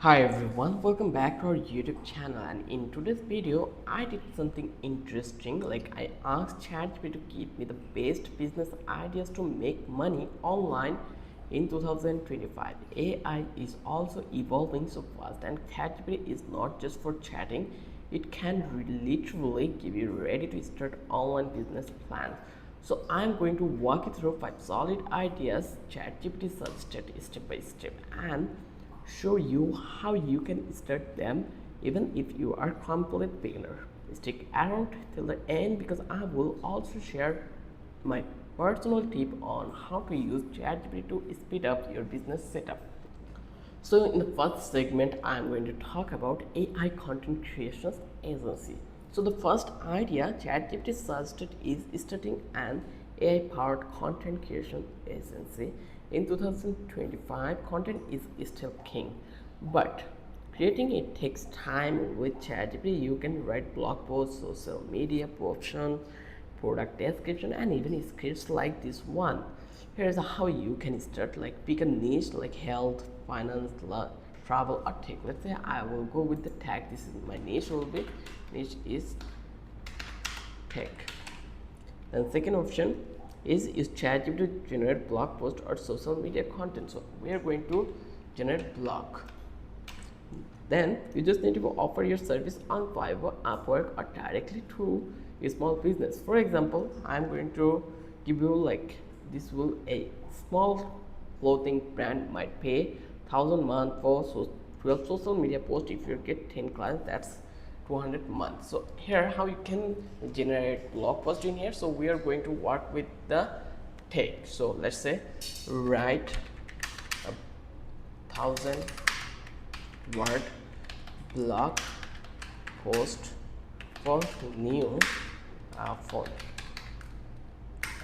Hi everyone, welcome back to our YouTube channel, and in today's video I did something interesting. Like, I asked ChatGPT to give me the best business ideas to make money online in 2025. AI is also evolving so fast, and ChatGPT is not just for chatting. It can literally give you ready to start online business plans. So I'm going to walk you through 5 solid ideas ChatGPT suggested step by step, and show you how you can start them even if you are complete beginner. Stick around till the end because I will also share my personal tip on how to use ChatGPT to speed up your business setup. So in the first segment, I'm going to talk about AI content creation agency. So the first idea ChatGPT suggested is starting an AI-powered content creation agency. In 2025, content is still king, but creating it takes time. With ChatGPT, you can write blog posts, social media posts, product description, and even scripts like this one. Here's how you can start. Like, pick a niche like health, finance, travel, or tech. Let's say I will go with the tech. This is my niche. Will be niche is tech. And second option is use ChatGPT to generate blog post or social media content. So we are going to generate blog. Then you just need to offer your service on Fiverr, Upwork, or directly to a small business. For example, I'm going to give you like this will a small clothing brand might pay 1,000 month for 12 social media posts. If you get 10 clients, that's 200 months. So here how you can generate blog post in here. So we are going to work with the tech. So let's say write 1,000 word blog post for new phone,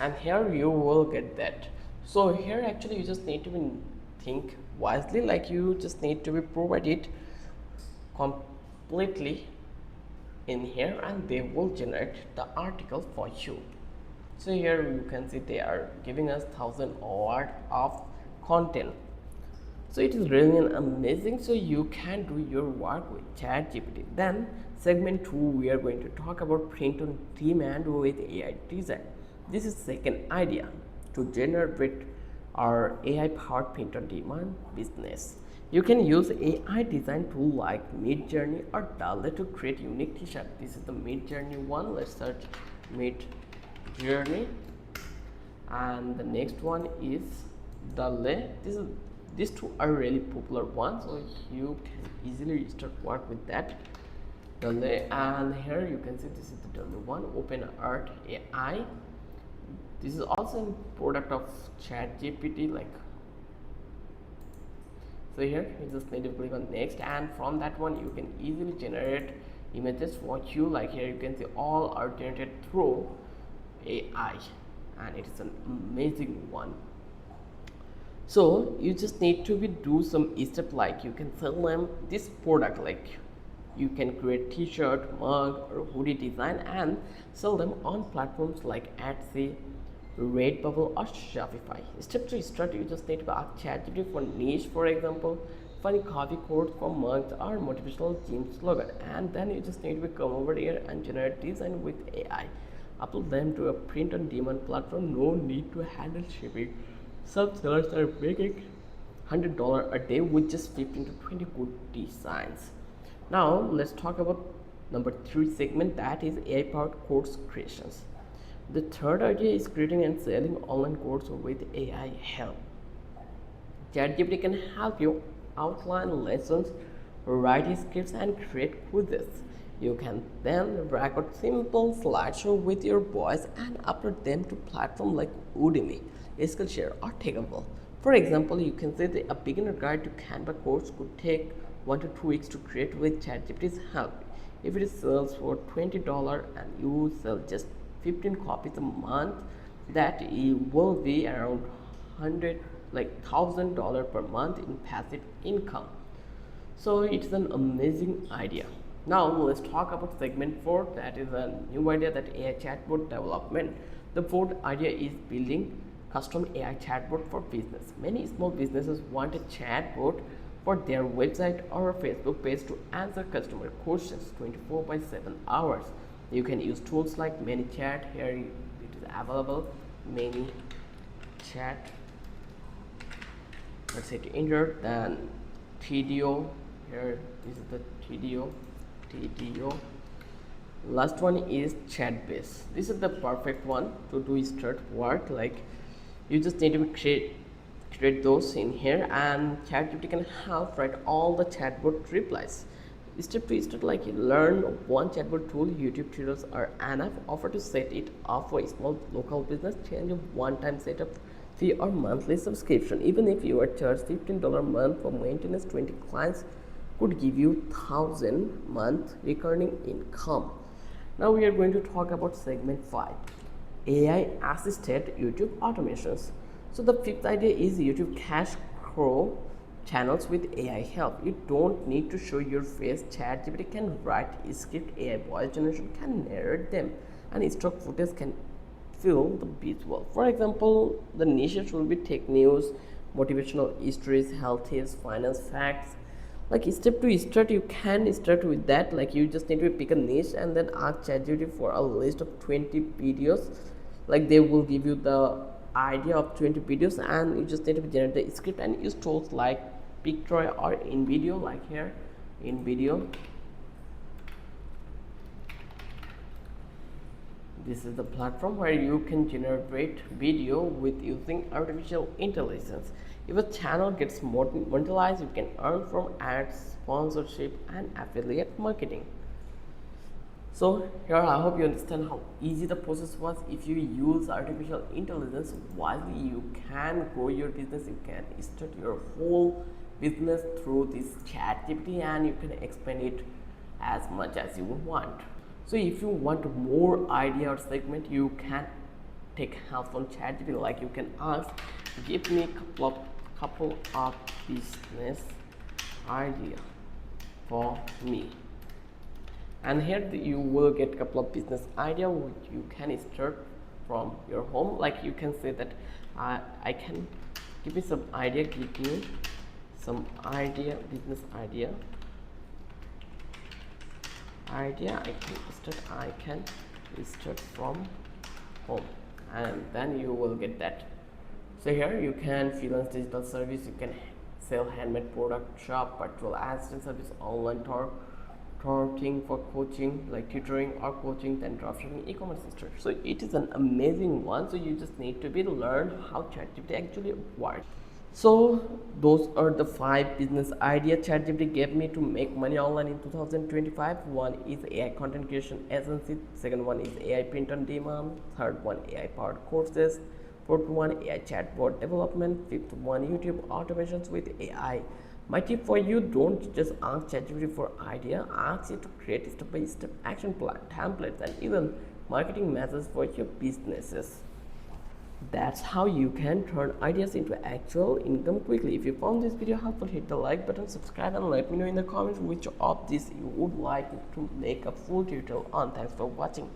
and here you will get that. So here actually you just need to think wisely. Like, you just need to be provided completely in here, and they will generate the article for you. So here you can see they are giving us 1,000 word of content. So it is really amazing. So you can do your work with ChatGPT. Then segment 2, we are going to talk about print on demand with AI design. This is second idea to generate our AI powered print on demand business. You can use AI design tool like Midjourney or Dall to create unique t-shirt. This is the Midjourney one. Let's search Midjourney, and the next one is Dall. These two are really popular ones, so you can easily start work with that. And here you can see this is the one, Open Art AI. This is also a product of ChatGPT. Like, so here you just need to click on next, and from that one you can easily generate images what you like. Here you can see all are generated through AI, and it is an amazing one. So you just need to be do some step, like you can sell them this product. Like, you can create t-shirt, mug, or hoodie design and sell them on platforms like Etsy, Redbubble, or Shopify. Step to start, you just need to ask ChatGPT for niche. For example, funny coffee quotes for mugs or motivational gym slogan, and then you just need to come over here and generate design with AI. Upload them to a print on demand platform. No need to handle shipping. Some sellers are making $100 a day with just 15 to 20 good designs. Now let's talk about number 3 segment, that is AI powered course creations. The third idea is creating and selling online courses with AI help. ChatGPT can help you outline lessons, write scripts, and create quizzes. You can then record simple slideshow with your voice and upload them to platforms like Udemy, Skillshare, or Teachable. For example, you can say that a beginner guide to Canva course could take 1 to 2 weeks to create with ChatGPT's help. If it sells for $20 and you sell just 15 copies a month, that will be around 100 like $1,000 per month in passive income. So it's an amazing idea. Now let's talk about segment 4, that is a new idea, that AI chatbot development. The fourth idea is building custom AI chatbot for business. Many small businesses want a chatbot for their website or Facebook page to answer customer questions 24 by 7 hours. You can use tools like ManyChat. Here it is available, ManyChat. Let's hit enter. Then TDO. Here this is the TDO. Last one is Chatbase. This is the perfect one to do start work. Like, you just need to create those in here, and ChatGPT can help write all the chatbot replies. Step to step, like, you learn one chatbot tool. YouTube tutorials are enough. Offer to set it up for a small local business. Change a one-time setup fee or monthly subscription. Even if you are charged $15 a month for maintenance, 20 clients could give you 1,000 month recurring income. Now we are going to talk about segment 5, AI assisted YouTube automations. So the fifth idea is YouTube cash cow channels with AI help. You don't need to show your face. ChatGPT can write a script, AI voice generation can narrate them, and stock footage can fill the visual. For example, the niches will be tech news, motivational stories, health tips, finance facts. Like, step to start, you can start with that. Like, you just need to pick a niche and then ask ChatGPT for a list of 20 videos. Like, they will give you the idea of 20 videos, and you just need to generate the script and use tools like Pictory or InVideo. Like here, InVideo. This is the platform where you can generate video with using artificial intelligence. If a channel gets monetized, you can earn from ads, sponsorship, and affiliate marketing. So here, I hope you understand how easy the process was. If you use artificial intelligence wisely, you can grow your business. You can start your whole business through this ChatGPT, and you can expand it as much as you want. So if you want more idea or segment, you can take help from ChatGPT. Like, you can ask, give me couple of business idea for me, and here you will get a couple of business idea which you can start from your home. Like, you can say that I can give me some idea, give me some idea, business idea. I can start from home, and then you will get that. So here you can freelance digital service, you can sell handmade product, shop, virtual assistant service, online tutoring for coaching, like tutoring or coaching, then dropshipping, e-commerce store. So it is an amazing one. So you just need to learn how ChatGPT actually works. So those are the 5 business ideas ChatGPT gave me to make money online in 2025. One is AI content creation agency. Second one is AI print on demand. Third one, AI powered courses. Fourth one, AI chatbot development. Fifth one, YouTube automations with AI. My tip for you: don't just ask ChatGPT for idea. Ask it to create step-by-step action plan, templates, and even marketing methods for your businesses. That's how you can turn ideas into actual income quickly. If you found this video helpful, hit the like button, subscribe, and let me know in the comments which of these you would like to make a full tutorial on. Thanks for watching.